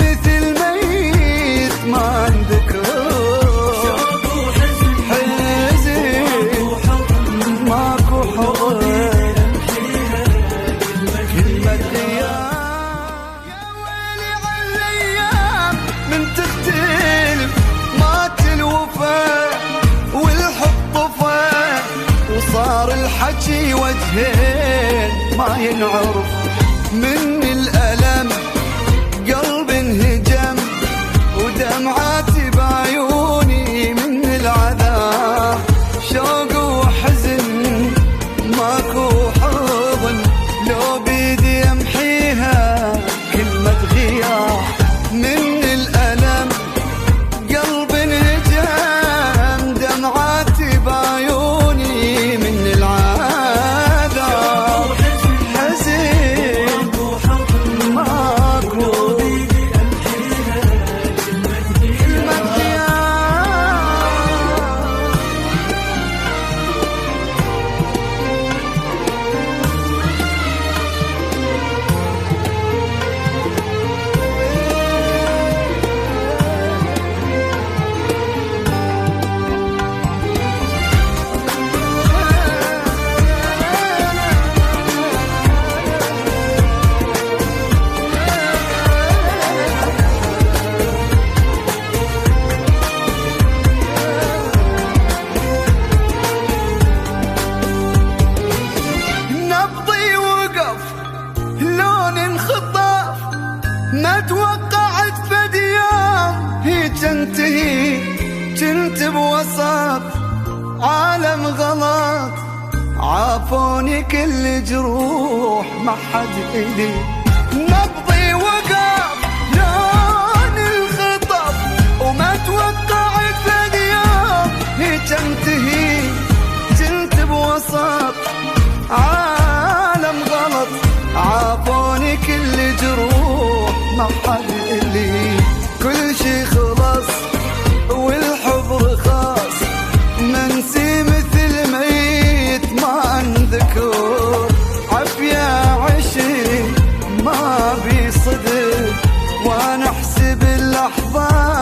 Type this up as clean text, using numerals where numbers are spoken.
مثل ميت ما عندك شوق وحزن ماكو حضن كلمة غياب. يا ويلي عالايام من تختلف مات الوفا والحب طفى وصار الحكي وجهين ما ينعرف. من الألم قلب انهجم ودمعاتي بعيوني من العذاب شوق وحزن ماكو حضن لو بيدي امحيها كلمة غياب. من الألم قلب انهجم دمعاتي بعيوني من العذاب حزين ماكو كلمة ما توقعت فد يوم هي تنتهي. كنت بوسط عالم غلط عافوني كل جروح ما حد إلي. نبضي وقف لون الخطب وما توقعت فد يوم هي تنتهي. كنت بوسط عالم غلط عافوني كل جروح ما حد إلي. كل شي خلص والحب رخاص منسي مثل ميت ما انذكر. عافية عشي ما بيصدق وانا احسب اللحظات